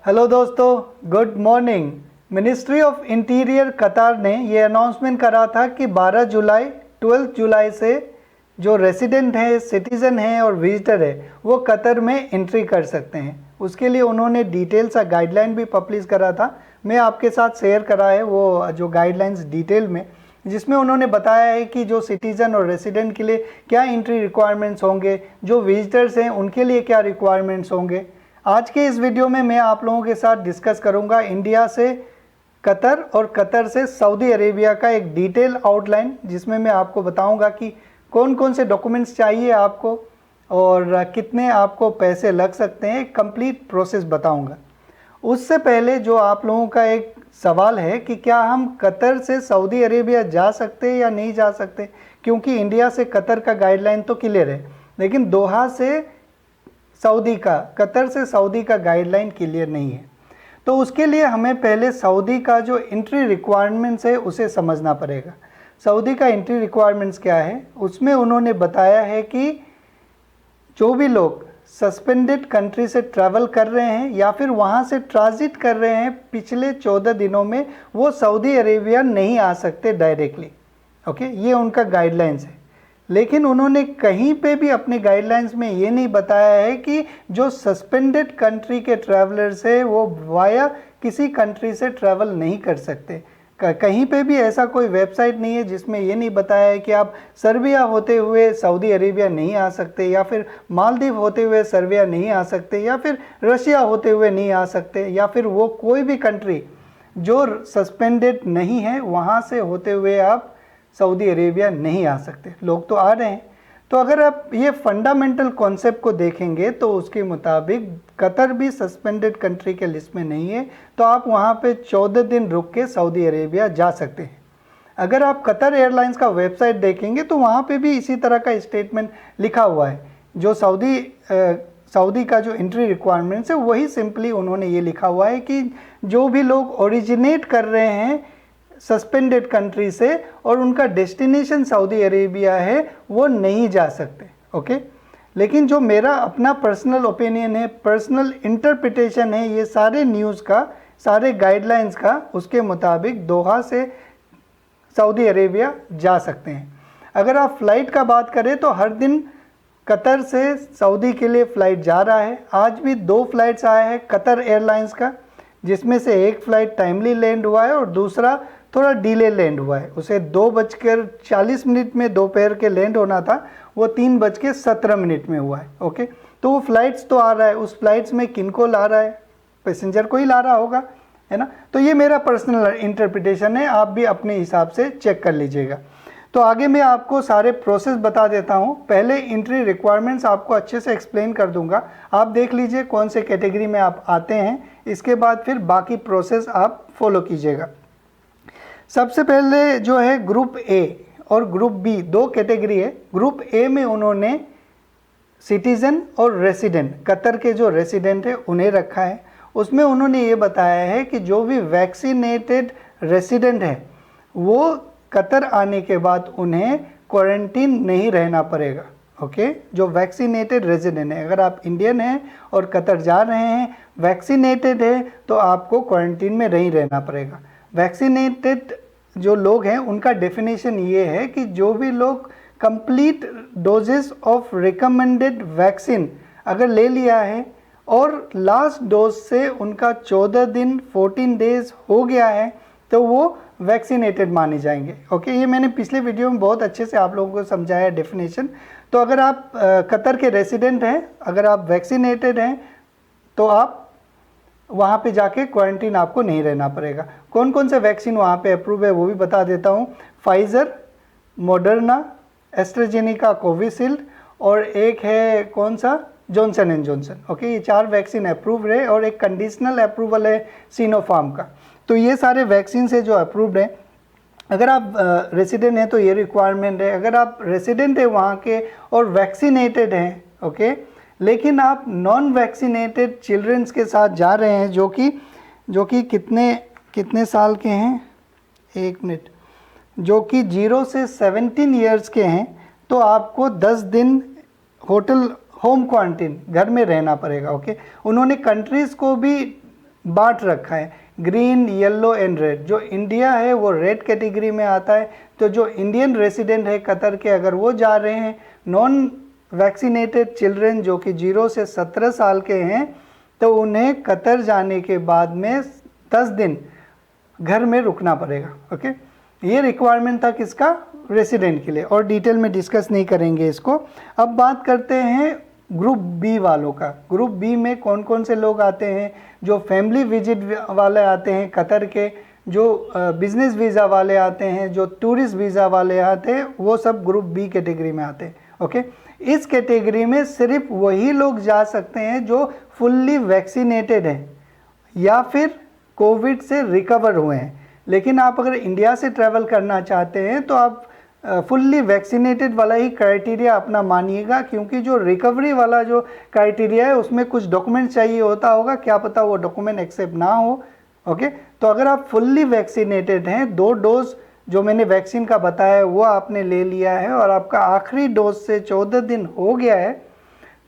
Hello दोस्तों, good morning. Ministry of interior कतार ने ये अनाउंसमेंट करा था कि 12 जुलाई 12 जुलाई से जो रेसिडेंट है, सिटीज़न है और विजिटर है वो कतर में एंट्री कर सकते हैं। उसके लिए उन्होंने डिटेल सा गाइडलाइन भी पब्लिश करा था। मैं आपके साथ शेयर करा है वो जो गाइडलाइंस डिटेल में, जिसमें उन्होंने बताया है कि जो सिटीज़न और रेसिडेंट के लिए क्या एंट्री रिक्वायरमेंट्स होंगे, जो विजिटर्स हैं उनके लिए क्या रिक्वायरमेंट्स होंगे। आज के इस वीडियो में मैं आप लोगों के साथ डिस्कस करूंगा इंडिया से कतर और कतर से सऊदी अरेबिया का एक डिटेल आउटलाइन, जिसमें मैं आपको बताऊंगा कि कौन कौन से डॉक्यूमेंट्स चाहिए आपको और कितने आपको पैसे लग सकते हैं। कंप्लीट प्रोसेस बताऊंगा। उससे पहले जो आप लोगों का एक सवाल है कि क्या हम कतर से सऊदी अरेबिया जा सकते हैं या नहीं जा सकते, क्योंकि इंडिया से कतर का गाइडलाइन तो क्लियर है, लेकिन दोहा से सऊदी का, कतर से सऊदी का गाइडलाइन क्लियर नहीं है। तो उसके लिए हमें पहले सऊदी का जो एंट्री रिक्वायरमेंट्स है उसे समझना पड़ेगा। सऊदी का एंट्री रिक्वायरमेंट्स क्या है, उसमें उन्होंने बताया है कि जो भी लोग सस्पेंडेड कंट्री से ट्रैवल कर रहे हैं या फिर वहाँ से ट्रांजिट कर रहे हैं पिछले 14 दिनों में, वो सऊदी अरेबिया नहीं आ सकते डायरेक्टली। ओके, ये उनका गाइडलाइंस है। लेकिन उन्होंने कहीं पे भी अपने गाइडलाइंस में ये नहीं बताया है कि जो सस्पेंडेड कंट्री के ट्रैवलर्स है वो वाया किसी कंट्री से ट्रैवल नहीं कर सकते। कहीं पे भी ऐसा कोई वेबसाइट नहीं है जिसमें ये नहीं बताया है कि आप सर्बिया होते हुए सऊदी अरेबिया नहीं आ सकते, या फिर मालदीव होते हुए सर्बिया नहीं आ सकते, या फिर रशिया होते हुए नहीं आ सकते, या फिर वो कोई भी कंट्री जो सस्पेंडेड नहीं है वहाँ से होते हुए आप सऊदी अरेबिया नहीं आ सकते। लोग तो आ रहे हैं। तो अगर आप ये फंडामेंटल कॉन्सेप्ट को देखेंगे तो उसके मुताबिक कतर भी सस्पेंडेड कंट्री के लिस्ट में नहीं है, तो आप वहाँ पे 14 दिन रुक के सऊदी अरेबिया जा सकते हैं। अगर आप कतर एयरलाइंस का वेबसाइट देखेंगे तो वहाँ पे भी इसी तरह का स्टेटमेंट लिखा हुआ है। जो सऊदी का जो एंट्री रिक्वायरमेंट्स है वही सिंपली उन्होंने ये लिखा हुआ है कि जो भी लोग ओरिजिनेट कर रहे हैं सस्पेंडेड कंट्री से और उनका डेस्टिनेशन सऊदी अरेबिया है वो नहीं जा सकते। ओके, लेकिन जो मेरा अपना पर्सनल ओपिनियन है, पर्सनल इंटरप्रिटेशन है ये सारे न्यूज़ का, सारे गाइडलाइंस का, उसके मुताबिक दोहा से सऊदी अरेबिया जा सकते हैं। अगर आप फ़्लाइट का बात करें तो हर दिन कतर से सऊदी के लिए फ़्लाइट जा रहा है। आज भी 2 फ्लाइट्स आए हैं कतर एयरलाइंस का, जिसमें से एक फ़्लाइट टाइमली लैंड हुआ है और दूसरा थोड़ा डिले लैंड हुआ है। उसे 2:40 में दोपहर के लैंड होना था, वो 3:17 में हुआ है। ओके, तो वो फ्लाइट्स तो आ रहा है, उस फ्लाइट्स में किनको ला रहा है, पैसेंजर को ही ला रहा होगा, है ना। तो ये मेरा पर्सनल इंटरप्रिटेशन है, आप भी अपने हिसाब से चेक कर लीजिएगा। तो आगे मैं आपको सारे प्रोसेस बता देता हूँ। पहले एंट्री रिक्वायरमेंट्स आपको अच्छे से एक्सप्लेन कर दूंगा, आप देख लीजिए कौन से कैटेगरी में आप आते हैं। इसके बाद फिर बाकी प्रोसेस आप फॉलो कीजिएगा। सबसे पहले जो है ग्रुप ए और ग्रुप बी, 2 कैटेगरी है। ग्रुप ए में उन्होंने सिटीज़न और रेसिडेंट, कतर के जो रेसिडेंट है उन्हें रखा है। उसमें उन्होंने ये बताया है कि जो भी वैक्सीनेटेड रेसिडेंट है वो कतर आने के बाद उन्हें क्वारंटीन नहीं रहना पड़ेगा। ओके, जो वैक्सीनेटेड रेजिडेंट है, अगर आप इंडियन हैं और कतर जा रहे हैं, वैक्सीनेटेड है, तो आपको क्वारंटीन में नहीं रहना पड़ेगा। वैक्सीनेटेड जो लोग हैं उनका डेफिनेशन ये है कि जो भी लोग complete doses of recommended vaccine अगर ले लिया है और लास्ट डोज से उनका 14 दिन 14 डेज हो गया है तो वो वैक्सीनेटेड माने जाएंगे। ओके, ये मैंने पिछले वीडियो में बहुत अच्छे से आप लोगों को समझाया डेफिनेशन। तो अगर आप कतर के रेसिडेंट हैं, अगर आप वैक्सीनेटेड हैं, तो आप वहाँ पे जाके क्वारंटीन आपको नहीं रहना पड़ेगा। कौन कौन से वैक्सीन वहाँ पे अप्रूव है वो भी बता देता हूँ। फाइज़र, मॉडर्ना, एस्ट्राजेनेका, कोविशील्ड और एक है कौन सा, जॉनसन एंड जॉनसन। ओके, ये 4 वैक्सीन अप्रूव्ड है और एक कंडीशनल अप्रूवल है सिनोफार्म का। तो ये सारे वैक्सीन है जो अप्रूव्ड हैं। अगर आप रेसिडेंट हैं तो ये रिक्वायरमेंट है। अगर आप रेसिडेंट है वहाँ के और वैक्सीनेटेड हैं, ओके, लेकिन आप नॉन वैक्सीनेटेड चिल्ड्रंस के साथ जा रहे हैं जो कि कितने साल के हैं, 1 मिनट, जो कि 0 से 17 ईयर्स के हैं, तो आपको 10 दिन होटल होम क्वारंटीन घर में रहना पड़ेगा। ओके, उन्होंने कंट्रीज़ को भी बांट रखा है, ग्रीन, येलो एंड रेड। जो इंडिया है वो रेड कैटेगरी में आता है, तो जो इंडियन रेसिडेंट है कतर के, अगर वो जा रहे हैं, नॉन वैक्सीनेटेड चिल्ड्रेन जो कि 0 से 17 साल के हैं, तो उन्हें कतर जाने के बाद में 10 दिन घर में रुकना पड़ेगा। ओके, ये रिक्वायरमेंट था किसका? रेसिडेंट के लिए, और डिटेल में डिस्कस नहीं करेंगे इसको। अब बात करते हैं ग्रुप बी वालों का। ग्रुप बी में कौन कौन से लोग आते हैं? जो फैमिली विजिट वाले आते हैं कतर के, जो बिजनेस वीज़ा वाले आते हैं, जो टूरिस्ट वीज़ा वाले आते हैं, वो सब ग्रुप बी कैटेगरी में आते हैं। ओके, इस कैटेगरी में सिर्फ वही लोग जा सकते हैं जो फुल्ली वैक्सीनेटेड हैं या फिर कोविड से रिकवर हुए हैं। लेकिन आप अगर इंडिया से ट्रैवल करना चाहते हैं तो आप फुल्ली वैक्सीनेटेड वाला ही क्राइटेरिया अपना मानिएगा, क्योंकि जो रिकवरी वाला जो क्राइटेरिया है उसमें कुछ डॉक्यूमेंट चाहिए होता होगा, क्या पता वो डॉक्यूमेंट एक्सेप्ट ना हो। ओके, तो अगर आप फुल्ली वैक्सीनेटेड हैं, 2 डोज जो मैंने वैक्सीन का बताया है वो आपने ले लिया है और आपका आखिरी डोज से 14 दिन हो गया है,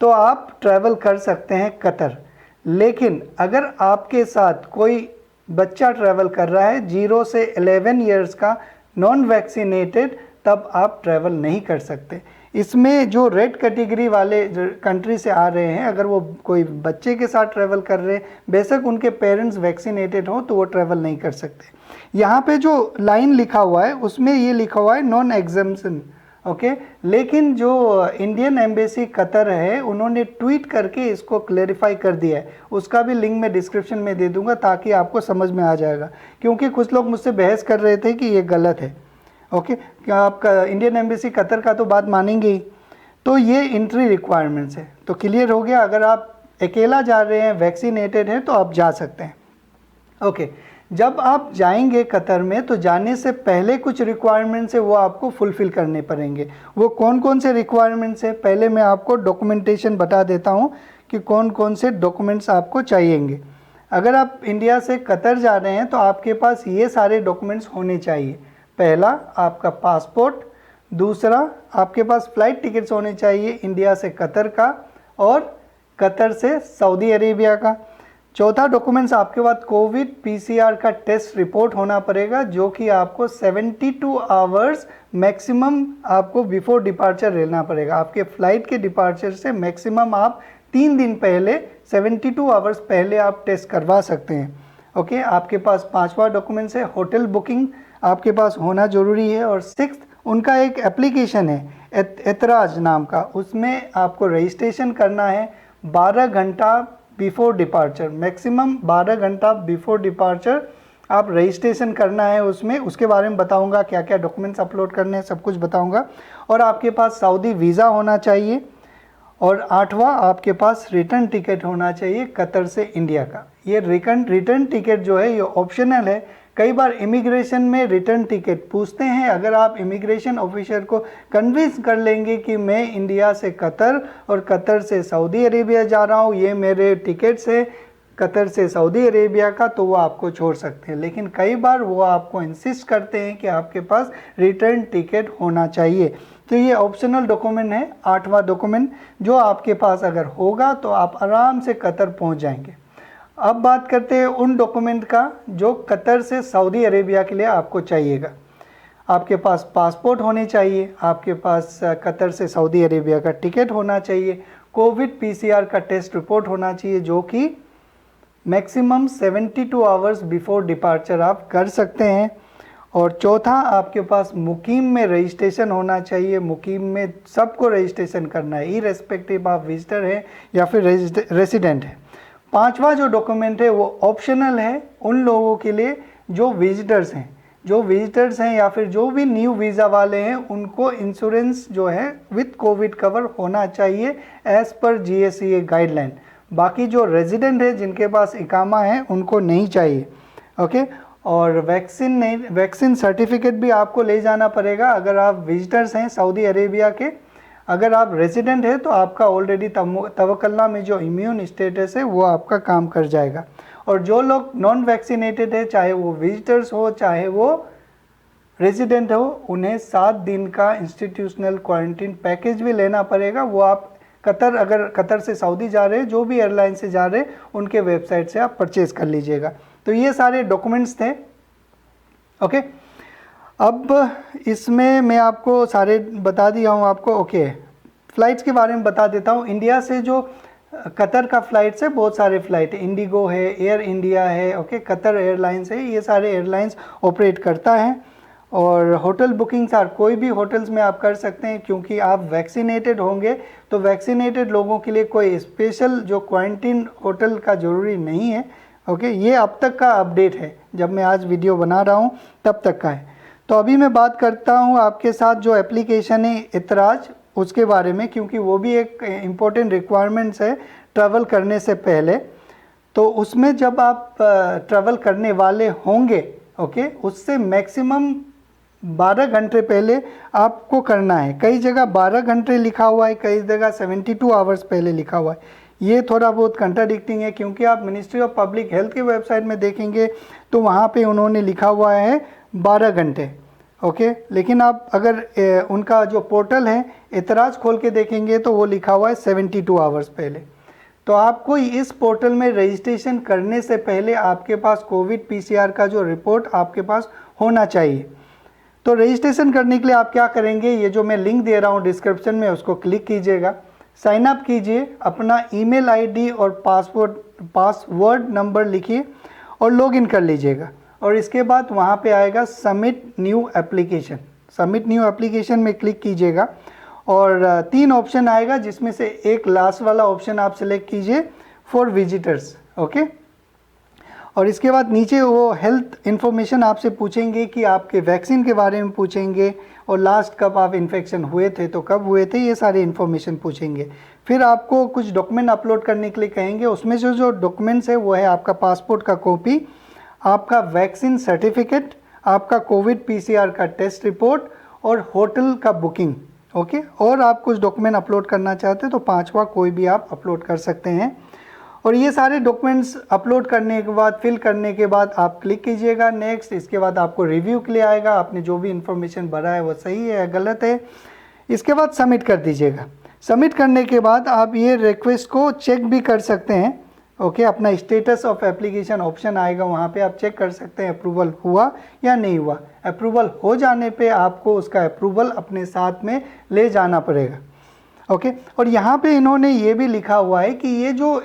तो आप ट्रैवल कर सकते हैं कतर। लेकिन अगर आपके साथ कोई बच्चा ट्रैवल कर रहा है 0 से 11 ईयर्स का, नॉन वैक्सीनेटेड, तब आप ट्रैवल नहीं कर सकते। इसमें जो रेड कैटेगरी वाले कंट्री से आ रहे हैं, अगर वो कोई बच्चे के साथ ट्रैवल कर रहे हैं, बेशक उनके पेरेंट्स वैक्सीनेटेड हो, तो वो ट्रैवल नहीं कर सकते। यहाँ पे जो लाइन लिखा हुआ है उसमें ये लिखा हुआ है नॉन एग्जम्पशन। ओके, लेकिन जो इंडियन एम्बेसी कतर है उन्होंने ट्वीट करके इसको क्लेरिफाई कर दिया है, उसका भी लिंक मैं डिस्क्रिप्शन में दे दूंगा ताकि आपको समझ में आ जाएगा। क्योंकि कुछ लोग मुझसे बहस कर रहे थे कि ये गलत है। ओके, क्या आपका इंडियन एम्बेसी कतर का तो बात मानेंगे ही। तो ये एंट्री रिक्वायरमेंट्स है, तो क्लियर हो गया। अगर आप अकेला जा रहे हैं, वैक्सीनेटेड हैं, तो आप जा सकते हैं। ओके, जब आप जाएंगे कतर में तो जाने से पहले कुछ रिक्वायरमेंट्स है वो आपको फुलफ़िल करने पड़ेंगे। वो कौन कौन से रिक्वायरमेंट्स है, पहले मैं आपको डॉक्यूमेंटेशन बता देता हूँ कि कौन कौन से डॉक्यूमेंट्स आपको चाहिएंगे। अगर आप इंडिया से कतर जा रहे हैं तो आपके पास ये सारे डॉक्यूमेंट्स होने चाहिए। पहला, आपका पासपोर्ट। दूसरा, आपके पास फ़्लाइट टिकट्स होने चाहिए इंडिया से कतर का और कतर से सऊदी अरेबिया का। चौथा डॉक्यूमेंट्स आपके पास कोविड पीसीआर का टेस्ट रिपोर्ट होना पड़ेगा, जो कि आपको 72 आवर्स मैक्सिमम आपको बिफोर डिपार्चर लेना पड़ेगा। आपके फ़्लाइट के डिपार्चर से मैक्सिमम आप 3 दिन पहले, 72 आवर्स पहले आप टेस्ट करवा सकते हैं। ओके, आपके पास 5वां डॉक्यूमेंट्स है होटल बुकिंग, आपके पास होना ज़रूरी है। और 6th, उनका एक एप्लीकेशन है एतराज नाम का, उसमें आपको रजिस्ट्रेशन करना है 12 घंटा बिफोर डिपार्चर, मैक्सिमम 12 घंटा बिफोर डिपार्चर आप रजिस्ट्रेशन करना है उसमें। उसके बारे में बताऊंगा क्या क्या डॉक्यूमेंट्स अपलोड करने हैं, सब कुछ बताऊंगा। और आपके पास सऊदी वीज़ा होना चाहिए। और 8वां, आपके पास रिटर्न टिकट होना चाहिए कतर से इंडिया का। ये रिटर्न टिकट जो है ये ऑप्शनल है। कई बार इमिग्रेशन में रिटर्न टिकट पूछते हैं। अगर आप इमिग्रेशन ऑफिसर को कन्विंस कर लेंगे कि मैं इंडिया से कतर और कतर से सऊदी अरेबिया जा रहा हूँ, ये मेरे टिकट्स है कतर से सऊदी अरेबिया का, तो वो आपको छोड़ सकते हैं। लेकिन कई बार वो आपको इंसिस्ट करते हैं कि आपके पास रिटर्न टिकट होना चाहिए। तो ये ऑप्शनल डॉक्यूमेंट है, 8वां डॉक्यूमेंट, जो आपके पास अगर होगा तो आप आराम से कतर पहुँच जाएंगे। अब बात करते हैं उन डॉक्यूमेंट का जो कतर से सऊदी अरेबिया के लिए आपको चाहिएगा। आपके पास पासपोर्ट होने चाहिए, आपके पास कतर से सऊदी अरेबिया का टिकट होना चाहिए, कोविड पीसीआर का टेस्ट रिपोर्ट होना चाहिए, जो कि मैक्सिमम 72 आवर्स बिफोर डिपार्चर आप कर सकते हैं। और चौथा, आपके पास मुकीम में रजिस्ट्रेशन होना चाहिए। मुकीम में सबको रजिस्ट्रेशन करना है, इरेस्पेक्टिव आप विजिटर हैं या फिर रेसिडेंट हैं। 5वां जो डॉक्यूमेंट है वो ऑप्शनल है उन लोगों के लिए जो विजिटर्स हैं या फिर जो भी न्यू वीज़ा वाले हैं, उनको इंश्योरेंस जो है विथ कोविड कवर होना चाहिए एज़ पर GSEA गाइडलाइन। बाकी जो रेजिडेंट है जिनके पास इकामा है उनको नहीं चाहिए। ओके, और वैक्सीन सर्टिफिकेट भी आपको ले जाना पड़ेगा अगर आप विजिटर्स हैं सऊदी अरेबिया के। अगर आप रेजिडेंट है तो आपका ऑलरेडी तवक्कलना में जो इम्यून स्टेटस है वो आपका काम कर जाएगा। और जो लोग नॉन वैक्सीनेटेड है, चाहे वो विजिटर्स हो चाहे वो रेजिडेंट हो, उन्हें 7 दिन का इंस्टीट्यूशनल क्वारंटीन पैकेज भी लेना पड़ेगा। वो आप कतर, अगर कतर से सऊदी जा रहे हैं, जो भी एयरलाइन से जा रहे हैं उनके वेबसाइट से आप परचेज़ कर लीजिएगा। तो ये सारे डॉक्यूमेंट्स थे। ओके, अब इसमें मैं आपको सारे बता दिया हूँ आपको। ओके, फ़्लाइट्स के बारे में बता देता हूँ। इंडिया से जो कतर का फ़्लाइट्स है, बहुत सारे फ़्लाइट है, इंडिगो है, एयर इंडिया है, ओके, कतर एयरलाइंस है, ये सारे एयरलाइंस ऑपरेट करता है। और होटल बुकिंग्स आर, कोई भी होटल्स में आप कर सकते हैं, क्योंकि आप वैक्सीनेटेड होंगे तो वैक्सीनेटेड लोगों के लिए कोई स्पेशल जो क्वारंटीन होटल का ज़रूरी नहीं है। ओके, ये अब तक का अपडेट है, जब मैं आज वीडियो बना रहा हूँ तब तक का है। तो अभी मैं बात करता हूँ आपके साथ जो एप्लीकेशन है इतराज, उसके बारे में, क्योंकि वो भी एक इम्पोर्टेंट रिक्वायरमेंट्स है ट्रैवल करने से पहले। तो उसमें जब आप ट्रैवल करने वाले होंगे, ओके, उससे मैक्सिमम 12 घंटे पहले आपको करना है। कई जगह 12 घंटे लिखा हुआ है, कई जगह 72 आवर्स पहले लिखा हुआ है। ये थोड़ा बहुत कंट्राडिक्टिंग है, क्योंकि आप मिनिस्ट्री ऑफ पब्लिक हेल्थ के वेबसाइट में देखेंगे तो वहाँ पे उन्होंने लिखा हुआ है 12 घंटे। ओके, लेकिन आप अगर उनका जो पोर्टल है इतराज खोल के देखेंगे तो वो लिखा हुआ है 72 आवर्स पहले। तो आपको इस पोर्टल में रजिस्ट्रेशन करने से पहले आपके पास कोविड PCR का जो रिपोर्ट आपके पास होना चाहिए। तो रजिस्ट्रेशन करने के लिए आप क्या करेंगे, ये जो मैं लिंक दे रहा हूँ डिस्क्रिप्शन में, उसको क्लिक कीजिएगा, साइन अप कीजिए, अपना ईमेल आईडी और पासवर्ड नंबर लिखिए और लॉगिन कर लीजिएगा। और इसके बाद वहाँ पे आएगा submit new application. Submit new application में क्लिक कीजिएगा और 3 ऑप्शन आएगा, जिसमें से एक लास्ट वाला ऑप्शन आप सिलेक्ट कीजिए फॉर विजिटर्स। ओके, और इसके बाद नीचे वो हेल्थ इन्फॉर्मेशन आपसे पूछेंगे कि आपके वैक्सीन के बारे में पूछेंगे, और लास्ट कब आप इन्फेक्शन हुए थे तो कब हुए थे, ये सारे इन्फॉर्मेशन पूछेंगे। फिर आपको कुछ डॉक्यूमेंट अपलोड करने के लिए कहेंगे। उसमें से जो डॉक्यूमेंट्स है वो है आपका पासपोर्ट का कॉपी, आपका वैक्सीन सर्टिफिकेट, आपका कोविड PCR का टेस्ट रिपोर्ट और होटल का बुकिंग। ओके, और आप कुछ डॉक्यूमेंट अपलोड करना चाहते हैं तो 5वां कोई भी आप अपलोड कर सकते हैं। और ये सारे डॉक्यूमेंट्स अपलोड करने के बाद, फिल करने के बाद आप क्लिक कीजिएगा नेक्स्ट। इसके बाद आपको रिव्यू के लिए आएगा, आपने जो भी इन्फॉर्मेशन भरा है वो सही है या गलत है। इसके बाद सबमिट कर दीजिएगा। सबमिट करने के बाद आप ये रिक्वेस्ट को चेक भी कर सकते हैं। ओके, अपना स्टेटस ऑफ एप्लीकेशन ऑप्शन आएगा, वहाँ पे आप चेक कर सकते हैं अप्रूवल हुआ या नहीं हुआ। अप्रूवल हो जाने पे आपको उसका अप्रूवल अपने साथ में ले जाना पड़ेगा। ओके, और यहाँ पे इन्होंने ये भी लिखा हुआ है कि ये जो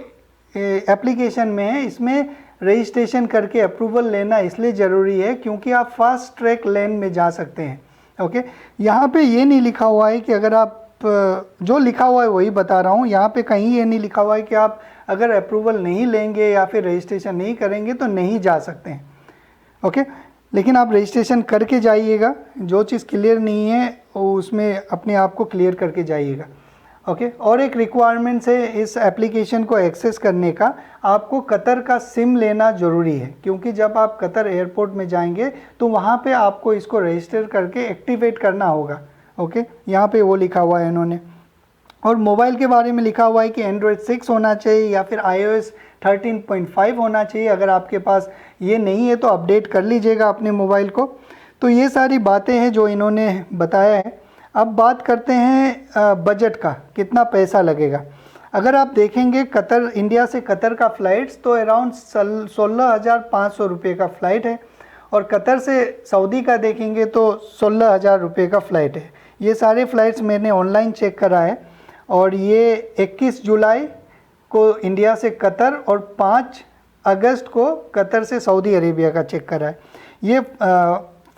एप्लीकेशन में है, इसमें रजिस्ट्रेशन करके अप्रूवल लेना इसलिए ज़रूरी है क्योंकि आप फास्ट ट्रैक लेन में जा सकते हैं। ओके, यहाँ पे ये नहीं लिखा हुआ है कि अगर आप, जो लिखा हुआ है वही बता रहा हूँ, यहाँ पे कहीं ये नहीं लिखा हुआ है कि आप अगर अप्रूवल नहीं लेंगे या फिर रजिस्ट्रेशन नहीं करेंगे तो नहीं जा सकते हैं। ओके, लेकिन आप रजिस्ट्रेशन करके जाइएगा, जो चीज़ क्लियर नहीं है वो उसमें अपने आप को क्लियर करके जाइएगा। ओके, और एक रिक्वायरमेंट्स है इस एप्लीकेशन को एक्सेस करने का, आपको कतर का सिम लेना ज़रूरी है, क्योंकि जब आप कतर एयरपोर्ट में जाएंगे तो वहाँ पे आपको इसको रजिस्टर करके एक्टिवेट करना होगा। ओके, यहाँ पे वो लिखा हुआ है इन्होंने। और मोबाइल के बारे में लिखा हुआ है कि एंड्रॉयड 6 होना चाहिए या फिर iOS 13.5 होना चाहिए। अगर आपके पास ये नहीं है तो अपडेट कर लीजिएगा अपने मोबाइल को। तो ये सारी बातें हैं जो इन्होंने बताया है। अब बात करते हैं बजट का, कितना पैसा लगेगा। अगर आप देखेंगे कतर, इंडिया से कतर का फ़्लाइट्स तो अराउंड 16,500 रुपये का फ़्लाइट है, और कतर से सऊदी का देखेंगे तो 16,000 रुपये का फ़्लाइट है। ये सारे फ़्लाइट्स मैंने ऑनलाइन चेक करा है, और ये 21 जुलाई को इंडिया से कतर और 5 अगस्त को कतर से सऊदी अरेबिया का चेक करा है। ये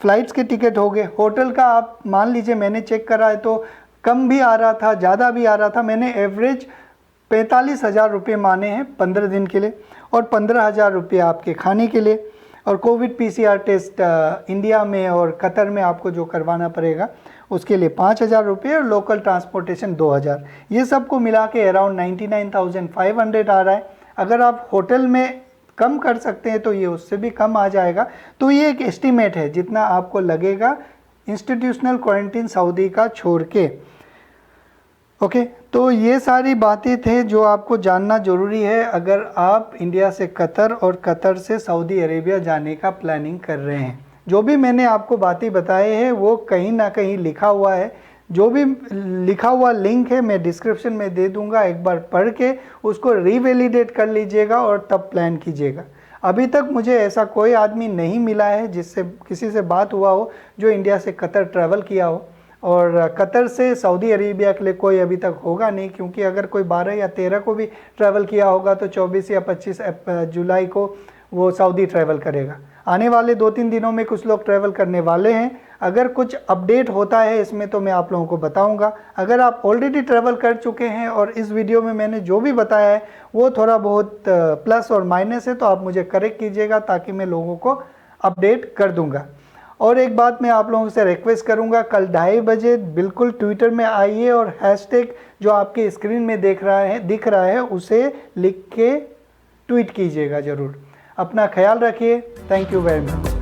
फ़्लाइट्स के टिकट हो गए। होटल का आप मान लीजिए मैंने चेक करा है तो कम भी आ रहा था, ज़्यादा भी आ रहा था। मैंने एवरेज 45,000 रुपये माने हैं 15 दिन के लिए, और 15,000 रुपये आपके खाने के लिए, और कोविड PCR टेस्ट इंडिया में और कतर में आपको जो करवाना पड़ेगा उसके लिए 5,000 रुपये, और लोकल ट्रांसपोर्टेशन 2,000। ये सब को मिला के अराउंड 99,500 आ रहा है। अगर आप होटल में कम कर सकते हैं तो ये उससे भी कम आ जाएगा। तो ये एक एस्टीमेट है जितना आपको लगेगा इंस्टीट्यूशनल क्वारंटीन सऊदी का छोड़ के। ओके, तो ये सारी बातें थे जो आपको जानना ज़रूरी है अगर आप इंडिया से कतर और कतर से सऊदी अरेबिया जाने का प्लानिंग कर रहे हैं। जो भी मैंने आपको बातें बताए हैं वो कहीं ना कहीं लिखा हुआ है, जो भी लिखा हुआ लिंक है मैं डिस्क्रिप्शन में दे दूंगा, एक बार पढ़ के उसको रीवैलिडेट कर लीजिएगा और तब प्लान कीजिएगा। अभी तक मुझे ऐसा कोई आदमी नहीं मिला है जिससे किसी से बात हुआ हो जो इंडिया से कतर ट्रैवल किया हो, और कतर से सऊदी अरेबिया के लिए कोई अभी तक होगा नहीं, क्योंकि अगर कोई 12 या 13 को भी ट्रैवल किया होगा तो 24 या 25 जुलाई को वो सऊदी ट्रैवल करेगा। आने वाले 2-3 दिनों में कुछ लोग ट्रैवल करने वाले हैं। अगर कुछ अपडेट होता है इसमें तो मैं आप लोगों को बताऊंगा। अगर आप ऑलरेडी ट्रैवल कर चुके हैं और इस वीडियो में मैंने जो भी बताया है वो थोड़ा बहुत प्लस और माइनस है तो आप मुझे करेक्ट कीजिएगा ताकि मैं लोगों को अपडेट कर दूंगा। और एक बात मैं आप लोगों से रिक्वेस्ट करूंगा, कल 2:30 बजे बिल्कुल ट्विटर में आइए और हैशटैग जो आपके स्क्रीन में दिख रहा है उसे लिख के ट्वीट कीजिएगा ज़रूर। अपना ख्याल रखिए। Thank you very much.